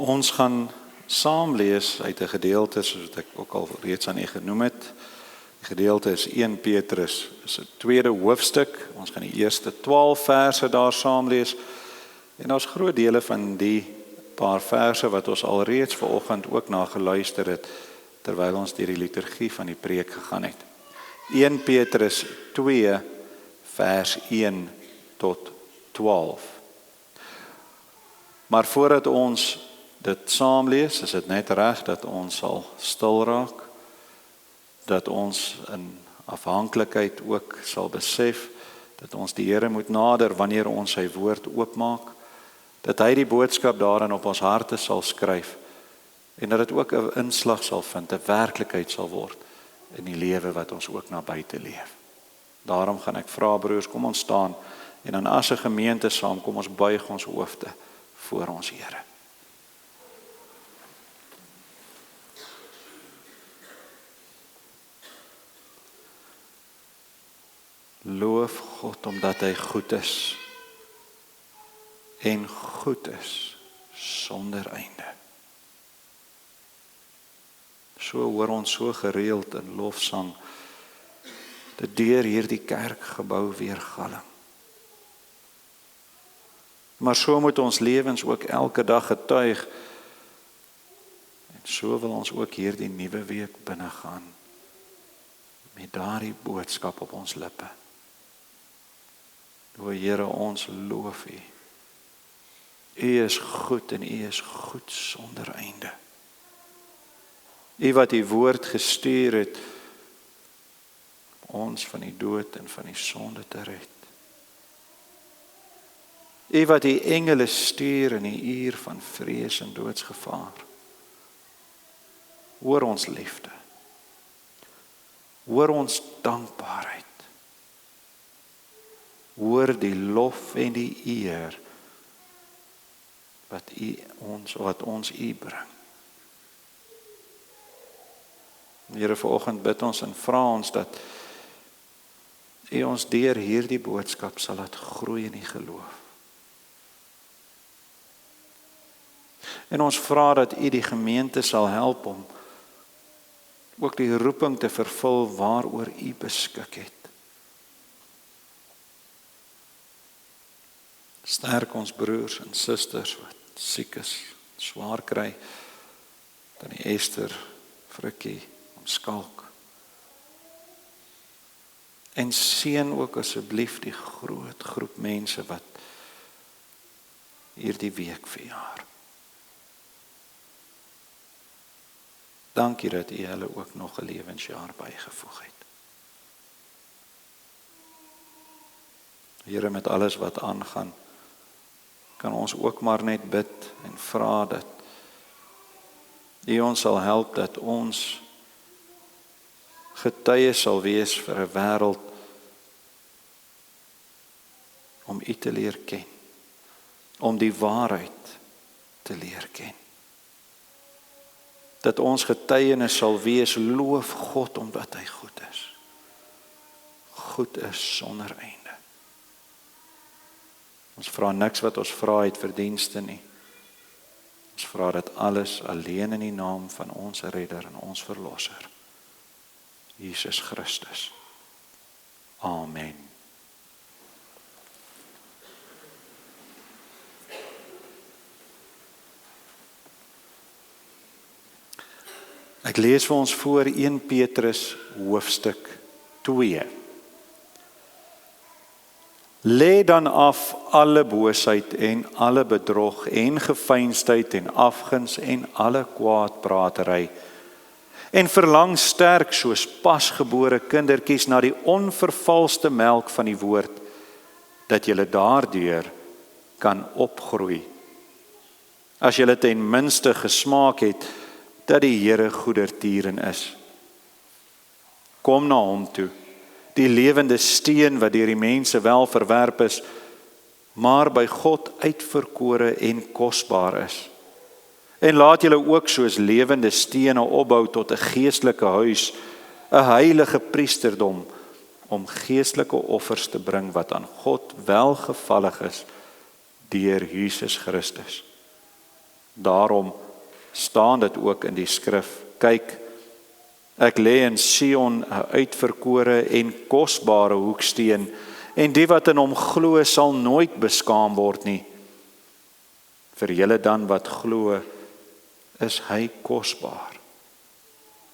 Ons gaan saam lees uit 'n gedeelte soos wat ek ook al reeds aan u genoem het. Die gedeelte is 1 Petrus, is 'n tweede hoofstuk. Ons gaan die eerste 12 verse daar saam lees. En daar's groot dele van die paar verse wat ons alreeds vanoggend ook na geluister het terwyl ons deur die liturgie van die preek gegaan het. 1 Petrus 2 vers 1 tot 12. Maar voordat ons dit saam lees, is dit net reg dat ons sal stil raak, dat ons in afhanklikheid ook sal besef dat ons die Here moet nader wanneer ons sy woord oopmaak, dat hy die boodskap daarin op ons harte sal skryf en dat dit ook 'n inslag sal vind, 'n werklikheid sal word in die lewe wat ons ook na buite leef. Daarom gaan ek vra, broers, kom ons staan en dan as 'n gemeente saam, kom ons buig ons hoofde voor ons Here. Loof God omdat hy goed is en goed is sonder einde. So hoor ons so gereeld in lofsang dat deur hierdie kerkgebou weergalm. Maar so moet ons lewens ook elke dag getuig en so wil ons ook hierdie nuwe week binnegaan met daardie boodskap op ons lippe. O Here, ons loof U. U is goed en U is goed sonder einde. U wat U woord gestuur het om ons van die dood en van die sonde te red. U wat U engele stuur in die uur van vrees en doodsgevaar. Hoor ons liefde. Hoor ons dankbaarheid. Hoor die lof en die eer wat ons U bring. Here, vanoggend bid ons en vra ons dat U ons deur hierdie boodskap sal laat groei in die geloof. En ons vra dat U die gemeente sal help om ook die roeping te vervul waaroor U beskik het. Sterk ons broers en susters wat siek is, swaar kry, Tannie Esther, Frikkie, Skalk. En seën ook asseblief die groot groep mense wat hierdie week verjaar. Dankie dat U hulle ook nog 'n lewensjaar bygevoeg het. Here, met alles wat aangaan, kan ons ook maar net bid en vra dat U ons sal help dat ons getuies sal wees vir 'n wêreld om U te leer ken, om die waarheid te leer ken. Dat ons getuienis sal wees, loof God omdat hy goed is. Goed is sonder einde. Ons vra niks wat ons vra uit verdienste nie. Ons vra dit alles alleen in die naam van ons Redder en ons Verlosser, Jesus Christus. Amen. Ek lees vir ons voor 1 Petrus hoofstuk 2. Lê dan af alle boosheid en alle bedrog en geveinsdheid en afguns en alle kwaadpratery en verlang sterk soos pasgebore kindertjies na die onvervalste melk van die woord, dat julle daardeur kan opgroei. As julle ten minste gesmaak het dat die Here goedertieren is. Kom na hom toe, die lewende steen wat deur die mense wel verwerp is, maar by God uitverkore en kosbaar is. En laat julle ook soos lewende stene opbou tot 'n geestelike huis, 'n heilige priesterdom, om geestelike offers te bring wat aan God welgevallig is deur Jesus Christus. Daarom staan dit ook in die skrif. Kyk, ek lê in Sion 'n uitverkore en kosbare hoeksteen, en die wat in hom glo sal nooit beskaam word nie. Vir julle dan wat glo, is hy kosbaar.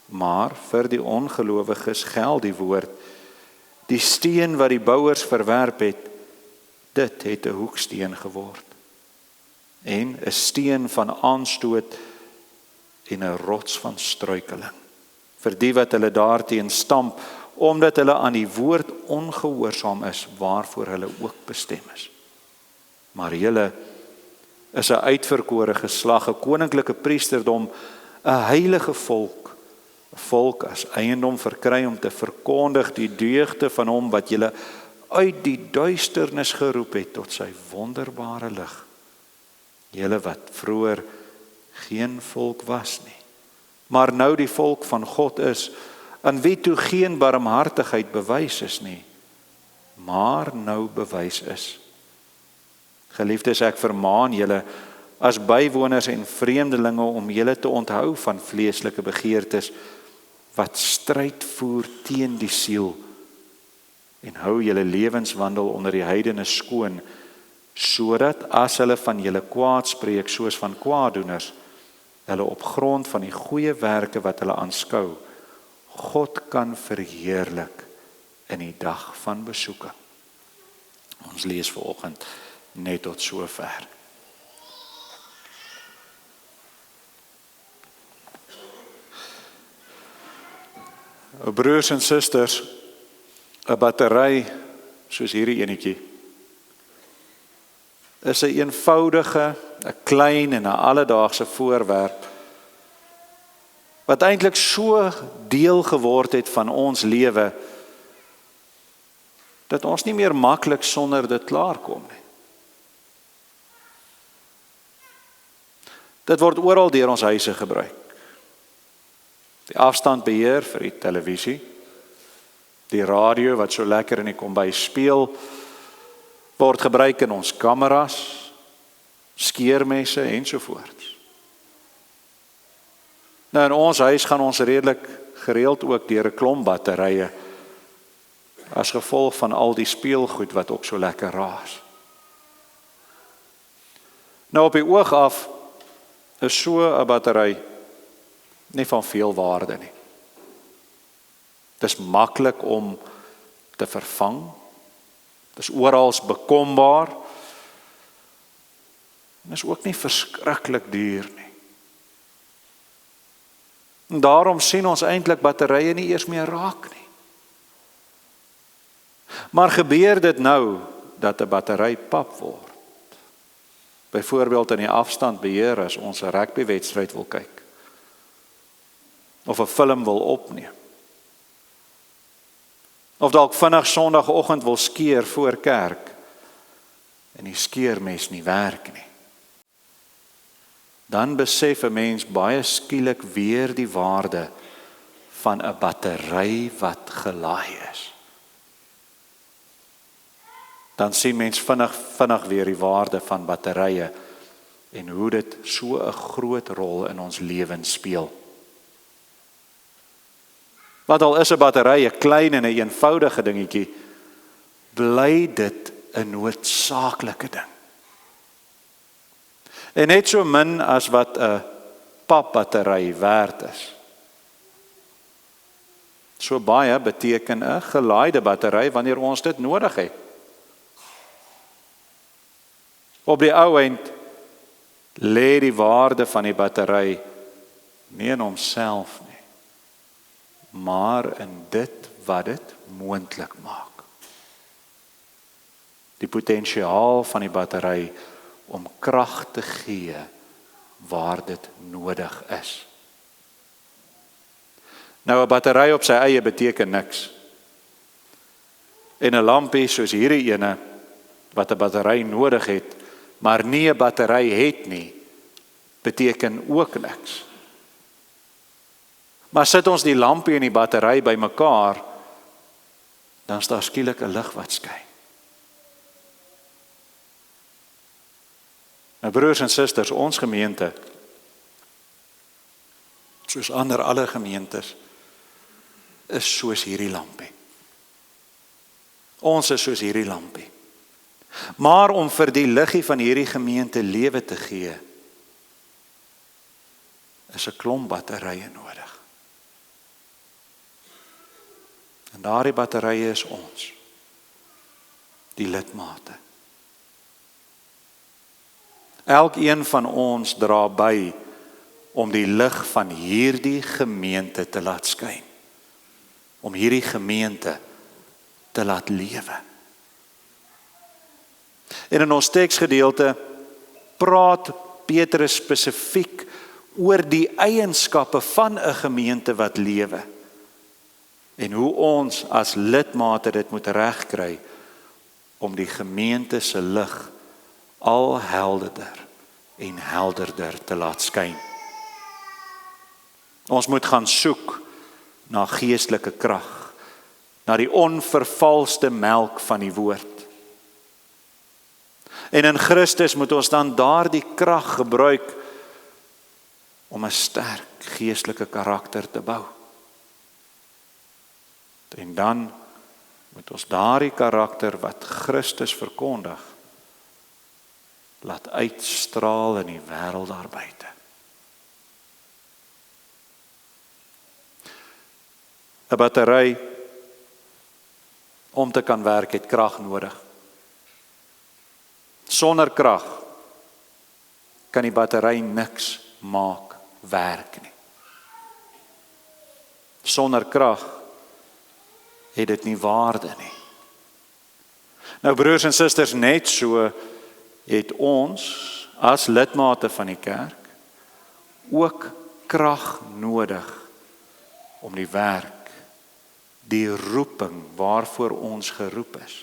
Maar vir die ongelowiges geld die woord, die steen wat die bouers verwerp het, dit het 'n hoeksteen geword. En 'n steen van aanstoot en 'n rots van struikeling. Vir die wat hulle daarteen stamp, omdat hulle aan die woord ongehoorsaam is, waarvoor hulle ook bestem is. Maar julle is 'n uitverkore geslag, 'n koninklike priesterdom, 'n heilige volk, 'n volk as eiendom verkry om te verkondig die deugde van hom wat julle uit die duisternis geroep het tot sy wonderbare lig. Julle wat vroeër geen volk was nie, maar nou die volk van God is, aan wie toe geen barmhartigheid bewys is nie, maar nou bewys is. Geliefdes, ek vermaan julle as bywoners en vreemdelinge om julle te onthou van vleeslike begeertes wat stryd voer teen die siel, en hou julle lewenswandel onder die heidene skoon, sodat as hulle van julle kwaad spreek soos van kwaaddoeners, hulle op grond van die goeie werke wat hulle aanskou, God kan verheerlik in die dag van besoeking. Ons lees vanoggend net tot sover. Broers en susters, 'n battery soos hierdie enetjie is 'n eenvoudige, 'n klein en 'n alledaagse voorwerp wat eintlik so deel geword het van ons lewe dat ons nie meer maklik sonder dit klaarkom nie. Dit word oral deur ons huise gebruik. Die afstandbeheer vir die televisie, die radio wat so lekker in die kombuis speel, word gebruik in ons kameras, skeermesse ensovoorts. Nou in ons huis gaan ons redelik gereeld ook deur 'n klomp batterye as gevolg van al die speelgoed wat ook so lekker raas. Nou op die oog af is so 'n battery nie van veel waarde nie. Dit is maklik om te vervang. Dit is oral bekombaar. En is ook nie verskriklik duur nie. En daarom sien ons eintlik batterye nie eers meer raak nie. Maar gebeur dit nou dat 'n battery pap word? Byvoorbeeld in die afstandbeheer as ons 'n rugbywedstryd wil kyk of 'n film wil opneem. Of dalk vinnig Sondagoggend wil skeer voor kerk en die skeermes nie werk nie. Dan besef 'n mens baie skielik weer die waarde van 'n battery wat gelaai is. Dan sien mens vinnig weer die waarde van batterye en hoe dit so 'n groot rol in ons lewens speel. Want al is 'n battery 'n klein en 'n eenvoudige dingetjie, bly dit 'n noodsaaklike ding. En net so min as wat 'n papbattery werd is. So baie beteken 'n gelaaide battery wanneer ons dit nodig het. Op die ou end lê die waarde van die battery nie in homself nie, maar in dit wat dit moontlik maak. Die potensiaal van die battery om krag te gee waar dit nodig is. Nou 'n battery op sy eie beteken niks. En 'n lampie soos hierdie ene wat 'n battery nodig het, maar nie 'n battery het nie, beteken ook niks. Maar sit ons die lampie en die battery bymekaar, dan is daar skielik 'n lig wat skyn. Nou broers en susters, ons gemeente soos alle gemeentes, is soos hierdie lampie. Ons is soos hierdie lampie. Maar om vir die liggie van hierdie gemeente lewe te gee, is 'n klomp batterye nodig. En daardie batterye is ons, die lidmate. Elkeen van ons dra by om die lig van hierdie gemeente te laat skyn. Om hierdie gemeente te laat lewe. En in ons teksgedeelte praat Petrus spesifiek oor die eienskappe van 'n gemeente wat lewe. En hoe ons as lidmate dit moet regkry om die gemeente se lig al helderder en helderder te laat skyn. Ons moet gaan soek na geestelike krag, na die onvervalste melk van die woord. En in Christus moet ons dan daardie krag gebruik om 'n sterk geestelike karakter te bou. En dan moet ons daardie karakter wat Christus verkondig, laat uitstraal in die wêreld daar buite. ‘n battery om te kan werk het krag nodig. Sonder krag kan die battery niks maak werk nie. Sonder krag het dit nie waarde nie. Nou broers en susters, net so het ons as lidmate van die kerk ook krag nodig om die werk, die roeping waarvoor ons geroep is,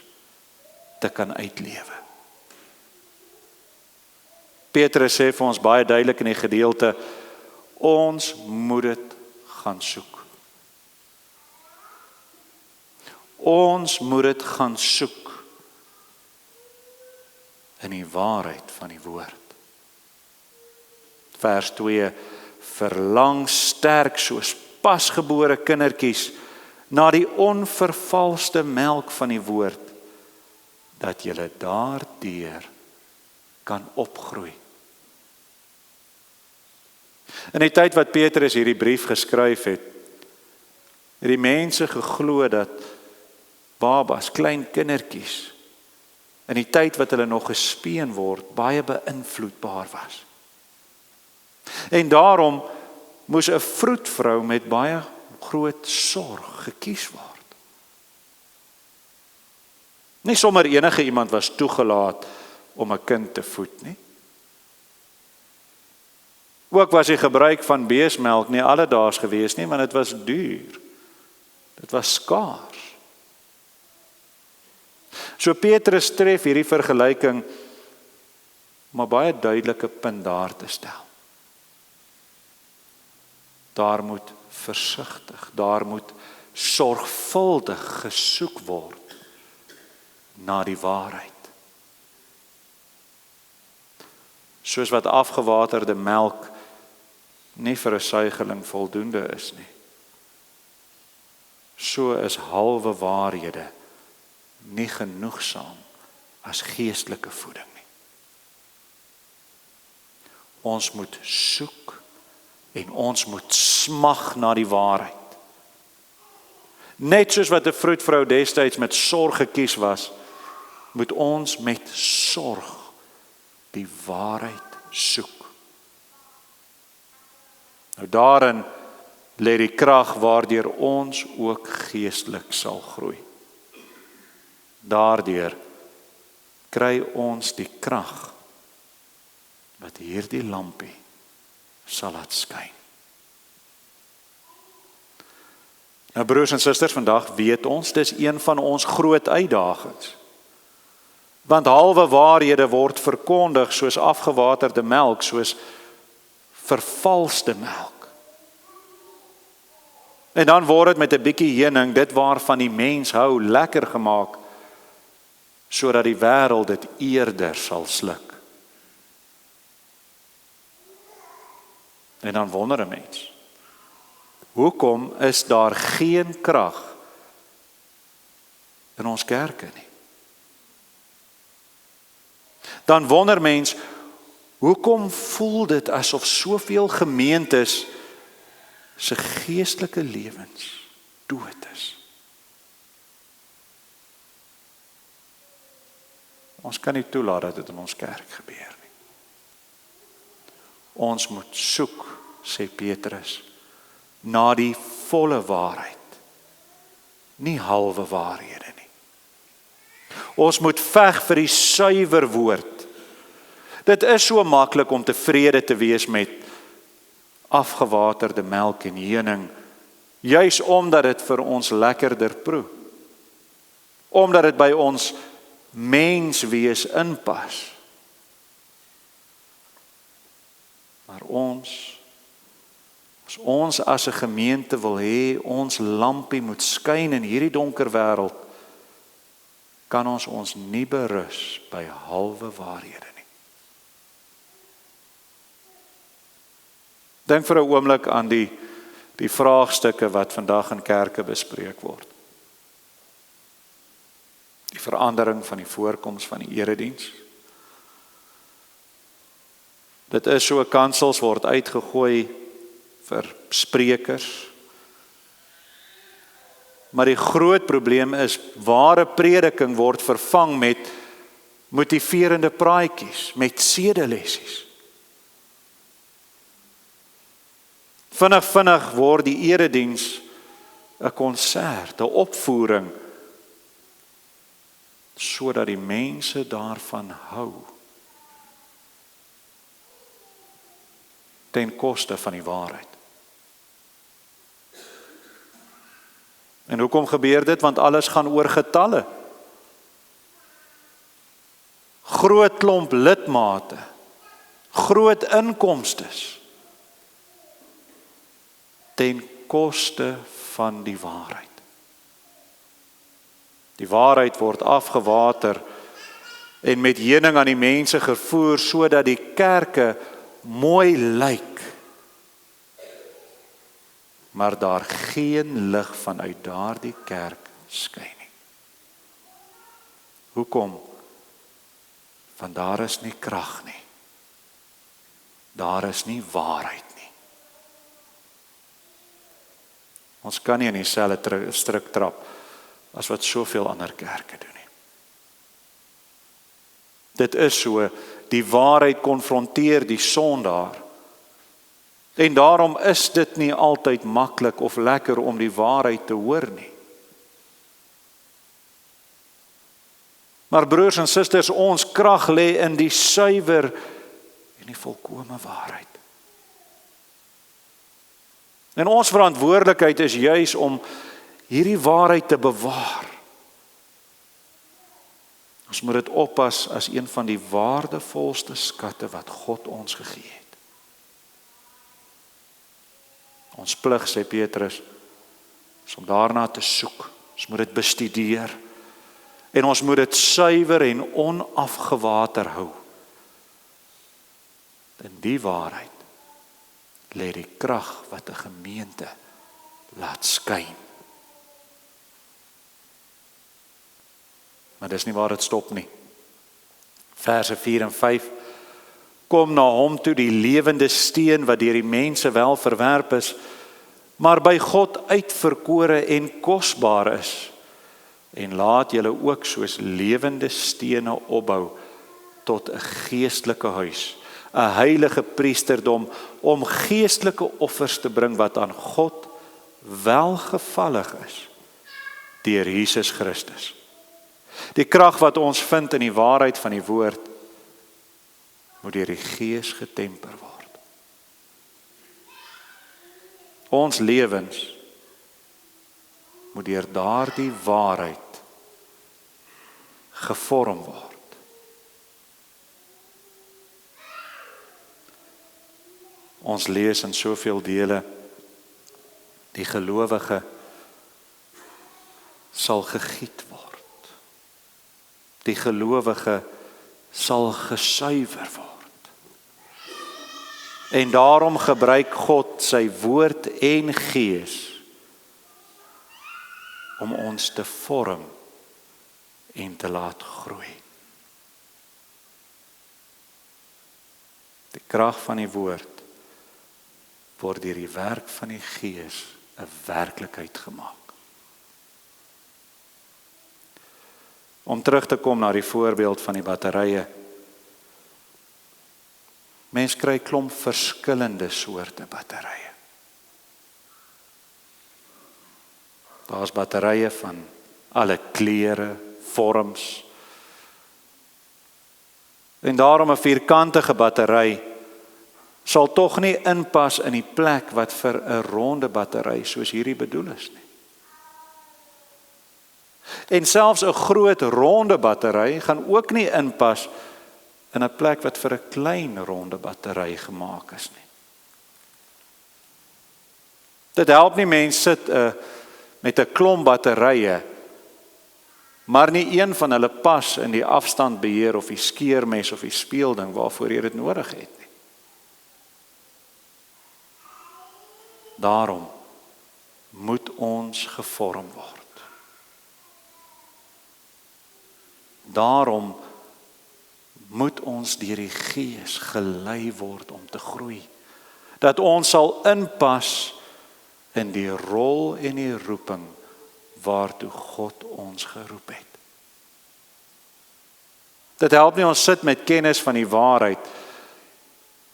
te kan uitlewe. Petrus sê vir ons baie duidelik in die gedeelte, ons moet dit gaan soek. Ons moet dit gaan soek in die waarheid van die woord. Vers 2, verlang sterk soos pasgebore kindertjies na die onvervalste melk van die woord, dat julle daardeur kan opgroei. In die tyd wat Petrus hierdie brief geskryf het die mense geglo dat babas, klein kindertjies, in die tyd wat hulle nog gespeen word, baie beïnvloedbaar was. En daarom moes 'n vroedvrou met baie groot sorg gekies word. Nie sommer enige iemand was toegelaat om 'n kind te voed nie. Ook was die gebruik van beesmelk nie alledaags gewees nie, want dit was duur. Dit was skaars. So Petrus tref hierdie vergelyking om 'n baie duidelike punt daar te stel. Daar moet versigtig, daar moet sorgvuldig gesoek word na die waarheid. Soos wat afgewaterde melk nie vir 'n suigeling voldoende is nie. So is halwe waarhede nie genoegsaam as geestelike voeding nie. Ons moet soek en ons moet smag na die waarheid. Net soos wat 'n vroedvrou destyds met sorg gekies was, moet ons met sorg die waarheid soek. Nou daarin lê die krag waardeur ons ook geestelik sal groei. Daardeur kry ons die krag wat hierdie lampie sal laat skyn. Nou broers en susters, vandag weet ons, dis een van ons groot uitdagings. Want halwe waarhede word verkondig soos afgewaterde melk, soos vervalste melk. En dan word dit met 'n bietjie heuning, dit waarvan die mens hou, lekker gemaak, sodat die wêreld dit eerder sal sluk. En dan wonder 'n mens, hoekom is daar geen krag in ons kerke nie? Dan wonder mens, hoekom voel dit asof soveel gemeentes se geestelike lewens dood is? Ons kan nie toelaat dat dit in ons kerk gebeur nie. Ons moet soek, sê Petrus, na die volle waarheid, nie halwe waarhede nie. Ons moet veg vir die suiwer woord. Dit is so maklik om tevrede te wees met afgewaterde melk en heuning, juis omdat dit vir ons lekkerder proe. Omdat dit by ons menswees inpas. Maar as ons as 'n gemeente wil hê, ons lampie moet skyn in hierdie donker wêreld, kan ons nie berus by halwe waarhede nie. Dink vir 'n oomblik aan die vraagstukke wat vandag in kerke bespreek word. Die verandering van die voorkoms van die erediens. Dit is so, kansels word uitgegooi vir sprekers. Maar die groot probleem is, ware prediking word vervang met motiverende praatjies, met sedelessies. Vinnig word die erediens 'n konsert, 'n opvoering, sodat die mense daarvan hou. Ten koste van die waarheid. En hoekom gebeur dit? Want alles gaan oor getalle. Groot klomp lidmate, groot inkomstes, ten koste van die waarheid. Die waarheid word afgewater en met heuning aan die mense gevoer, sodat die kerke mooi lyk, maar daar geen lig vanuit daardie kerk skyn nie. Hoekom? Want daar is nie krag nie. Daar is nie waarheid nie. Ons kan nie in dieselfde stryk trap as wat soveel ander kerke doen nie. Dit is so, die waarheid konfronteer die sondaar. En daarom is dit nie altyd maklik of lekker om die waarheid te hoor nie. Maar broers en susters, ons krag lê in die suiwer en die volkome waarheid. En ons verantwoordelikheid is juis om hierdie waarheid te bewaar. Ons moet dit oppas as een van die waardevolste skatte wat God ons gegee het. Ons plig, sê Petrus, is om daarna te soek. Ons moet dit bestudeer. En ons moet dit suiwer en onafgewater hou. In die waarheid lê die krag wat 'n gemeente laat skyn. Maar dis nie waar dit stop nie. Verse 4 en 5. Kom na hom toe, die lewende steen wat deur die mense wel verwerp is, maar by God uitverkore en kosbaar is. En laat julle ook soos lewende stene opbou tot 'n geestelike huis, 'n heilige priesterdom, om geestelike offers te bring wat aan God welgevallig is deur Jesus Christus. Die krag wat ons vind in die waarheid van die woord moet deur die Gees getemper word. Ons lewens moet deur daardie waarheid gevorm word. Ons lees in soveel dele, die gelowige sal gegied word. Die gelowige sal gesuiwer word. En daarom gebruik God sy woord en gees om ons te vorm en te laat groei. Die krag van die woord word deur die werk van die gees 'n werklikheid gemaak. Om terug te kom na die voorbeeld van die batterye. Mens kry klomp verskillende soorte batterye. Daar's batterye van alle kleure, vorms. En daarom 'n vierkantige battery sal tog nie inpas in die plek wat vir 'n ronde battery soos hierdie bedoel is nie. En selfs 'n groot ronde battery gaan ook nie inpas in 'n plek wat vir 'n klein ronde battery gemaak is nie. Dit help nie mense sit met 'n klomp batterye, maar nie een van hulle pas in die afstandbeheer of die skeermes of die speelding waarvoor jy dit nodig het nie. Daarom moet ons gevorm word. Daarom moet ons deur die Gees gelei word om te groei. Dat ons sal inpas in die rol en die roeping waartoe God ons geroep het. Dit help nie ons sit met kennis van die waarheid,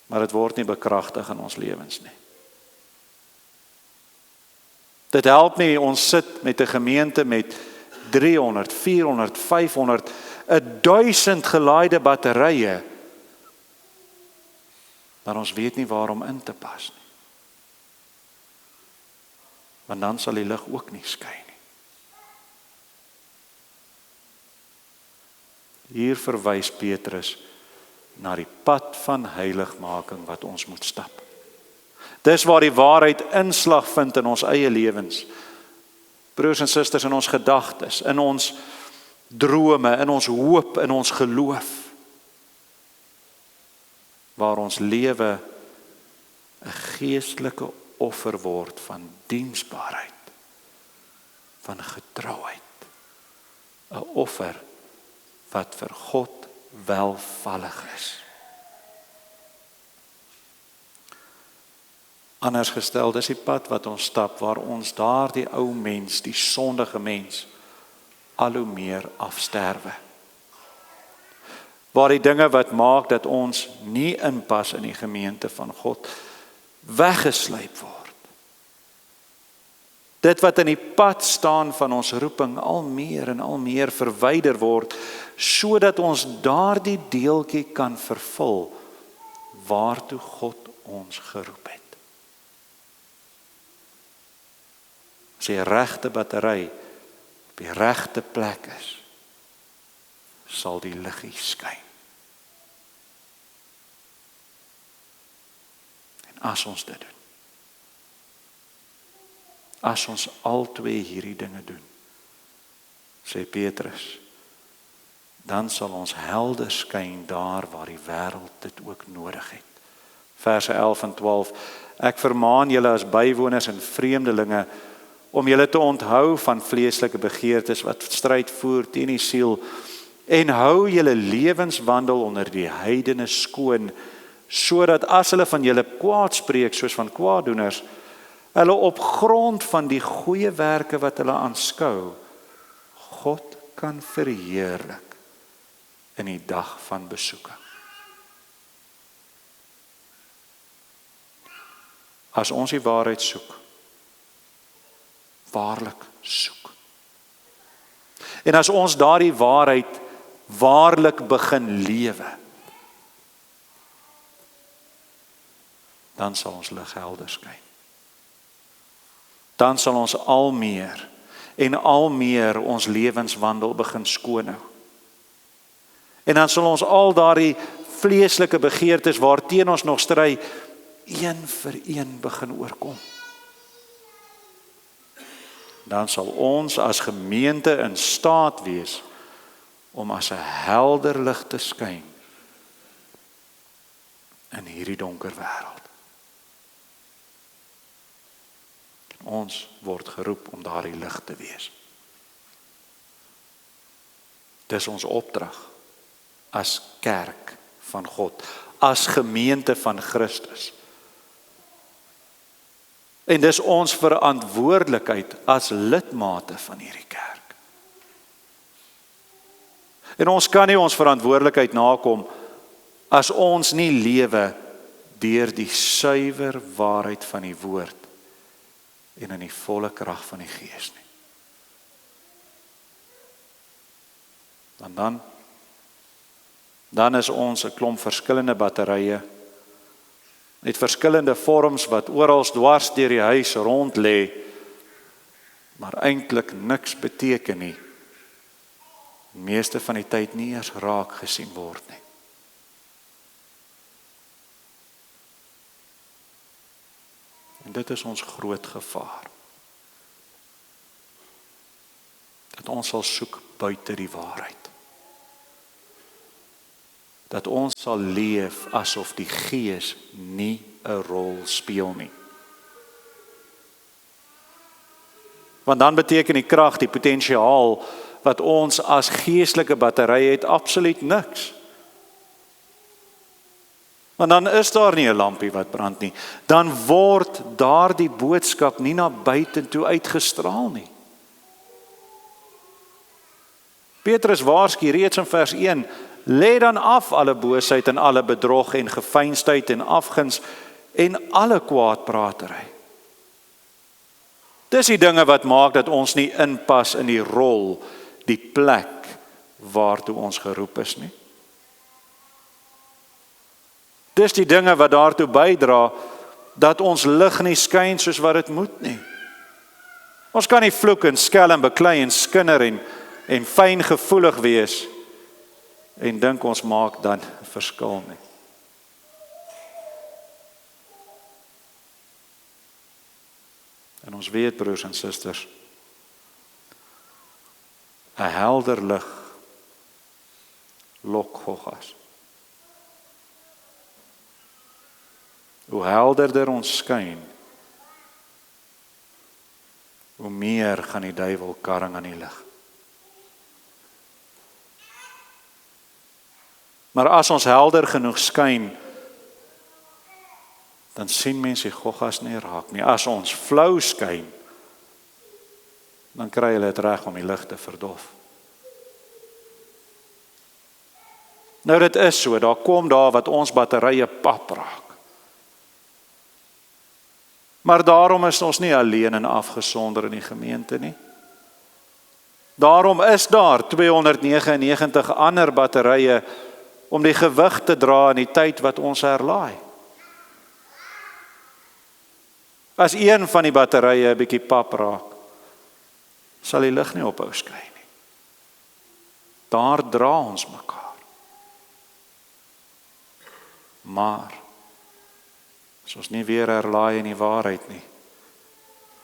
maar dit word nie bekragtig in ons lewens nie. Dit help nie ons sit met 'n gemeente met 300, 400, 500, 1000 gelaaide batterye, maar ons weet nie waarom in te pas nie. Want dan sal die lig ook nie skyn nie. Hier verwys Petrus na die pad van heiligmaking wat ons moet stap. Dis waar die waarheid inslag vind in ons eie lewens. Broers en susters, in ons gedagtes, in ons drome, in ons hoop, in ons geloof. Waar ons lewe 'n geestelike offer word van diensbaarheid, van getrouheid. 'n Offer wat vir God welvallig is. Anders gestel, dis die pad wat ons stap, waar ons daardie ou mens, die sondige mens, al hoe meer afsterwe. Waar die dinge wat maak dat ons nie inpas in die gemeente van God, weggeslyp word. Dit wat in die pad staan van ons roeping al meer en al meer verwyder word, sodat ons daardie deeltjie kan vervul waartoe God ons geroep het. As die regte battery op die regte plek is, sal die liggie skyn. En as ons dit doen, as ons albei hierdie dinge doen, sê Petrus, dan sal ons helder skyn daar waar die wêreld dit ook nodig het. Verse 11 en 12, ek vermaan julle as bywoners en vreemdelinge, om julle te onthou van vleeslike begeertes wat stryd voer teen die siel, en hou julle lewenswandel onder die heidene skoon, sodat as hulle van julle kwaad spreek soos van kwaaddoeners, hulle op grond van die goeie werke wat hulle aanskou, God kan verheerlik in die dag van besoeking. As ons die waarheid soek, waarlik soek. En as ons daardie waarheid waarlik begin lewe, dan sal ons lig helder skyn. Dan sal ons al meer en al meer ons lewenswandel begin skoonhou. En dan sal ons al daardie vleeslike begeertes waarteen ons nog stry, een vir een begin oorkom. Dan sal ons as gemeente in staat wees om as 'n helder lig te skyn in hierdie donker wêreld. Ons word geroep om daardie lig te wees. Dis ons opdrag as kerk van God, as gemeente van Christus. En dis ons verantwoordelikheid as lidmate van hierdie kerk. En ons kan nie ons verantwoordelikheid nakom as ons nie lewe deur die suiwer waarheid van die woord en in die volle krag van die Gees nie. Want dan is ons 'n klomp verskillende batterye met verskillende vorms wat oral dwars deur die huis rond lê, maar eintlik niks beteken nie. Die meeste van die tyd nie eers raak gesien word nie. En dit is ons groot gevaar. Dat ons sal soek buite die waarheid. Dat ons sal leef asof die Gees nie 'n rol speel nie. Want dan beteken die krag, die potensiaal wat ons as geestelike batterye het absoluut niks. Want dan is daar nie 'n lampie wat brand nie. Dan word daardie boodskap nie na buite toe uitgestraal nie. Petrus waarsku reeds in vers 1, lê dan af alle boosheid en alle bedrog en geveinsdheid en afguns en alle kwaadpratery. Dis die dinge wat maak dat ons nie inpas in die rol, die plek waartoe ons geroep is nie. Dis die dinge wat daartoe bydra dat ons lig nie skyn soos wat dit moet nie. Ons kan nie vloek en skel en beklei en skinder en fyn gevoelig wees en dink ons maak dan 'n verskil nie. En ons weet, broers en susters, 'n helder lig lok goggas. Hoe helderder ons skyn, hoe meer gaan die duiwel karring aan die lig. Maar as ons helder genoeg skyn, dan sien mense die goggas nie raak nie. As ons flou skyn, dan kry hulle dit reg om die lig te verdof. Nou dit is so, daar kom daar wat ons batterye pap raak. Maar daarom is ons nie alleen en afgesonder in die gemeente nie. Daarom is daar 299 ander batterye om die gewig te dra in die tyd wat ons herlaai. As een van die batterye 'n bietjie pap raak, sal die lig nie ophou skyn nie. Daar dra ons mekaar. Maar as ons nie weer herlaai in die waarheid nie,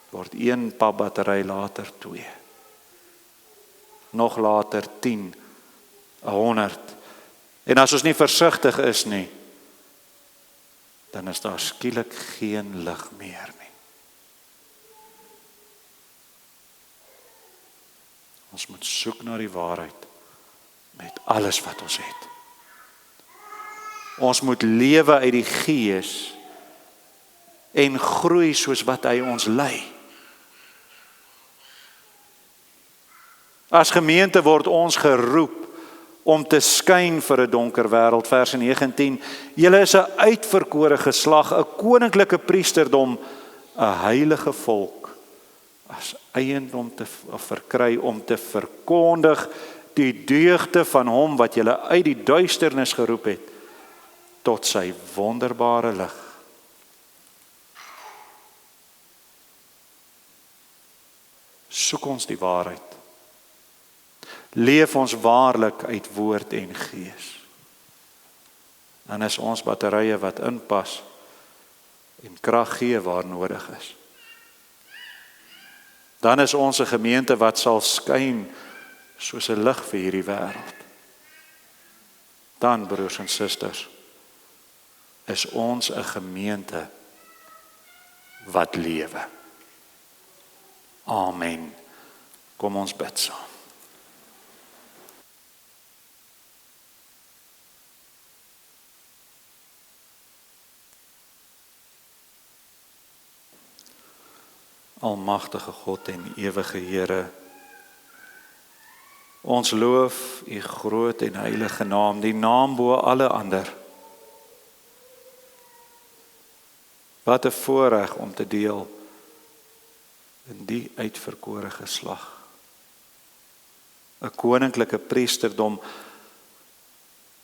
word een papbattery later 2. Nog later 10, 100. En as ons nie versigtig is nie, dan is daar skielik geen lig meer nie. Ons moet soek na die waarheid met alles wat ons het. Ons moet lewe uit die Gees en groei soos wat hy ons lei. As gemeente word ons geroep om te skyn vir 'n donker wêreld, vers 19. Julle is 'n uitverkore geslag, 'n koninklike priesterdom, 'n heilige volk, as eiendom te verkry om te verkondig die deugde van hom wat julle uit die duisternis geroep het tot sy wonderbare lig. Soek ons die waarheid. Leef ons waarlik uit woord en gees. Dan is ons batterye wat inpas en krag gee waar nodig is. Dan is ons 'n gemeente wat sal skyn soos 'n lig vir hierdie wêreld. Dan, broers en susters, is ons 'n gemeente wat lewe. Amen. Kom ons bid saam. Almagtige God en ewige Here, ons loof U groot en heilige naam, die naam bo alle ander. Wat 'n voorreg om te deel in die uitverkore geslag. 'n koninklike priesterdom,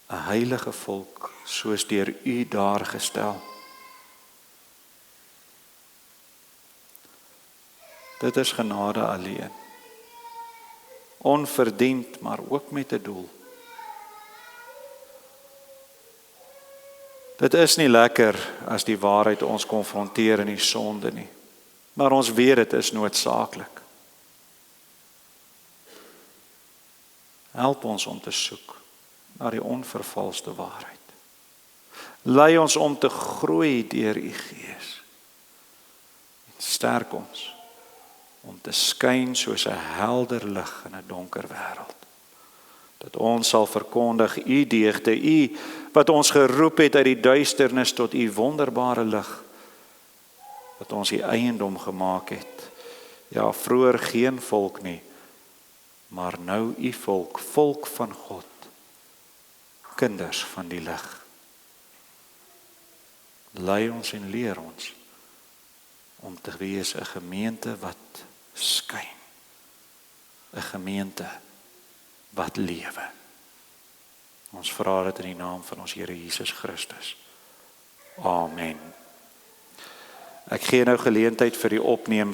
'n heilige volk, soos deur U daar gestel. Dit is genade alleen. Onverdiend, maar ook met 'n doel. Dit is nie lekker as die waarheid ons konfronteer in die sonde nie, maar ons weet dit is noodsaaklik. Help ons om te soek na die onvervalste waarheid. Lei ons om te groei deur U Gees. En sterk ons om te skyn soos 'n helder lig in 'n donker wêreld. Dat ons sal verkondig U deugde, U wat ons geroep het uit die duisternis tot U wonderbare lig, wat ons U eiendom gemaak het. Ja, vroeër geen volk nie, maar nou U volk, volk van God, kinders van die lig. Lei ons en leer ons om te wees 'n gemeente wat skyn, 'n gemeente wat lewe. Ons vra dit in die naam van ons Here Jesus Christus. Amen. Ek gee nou geleentheid vir die opneem van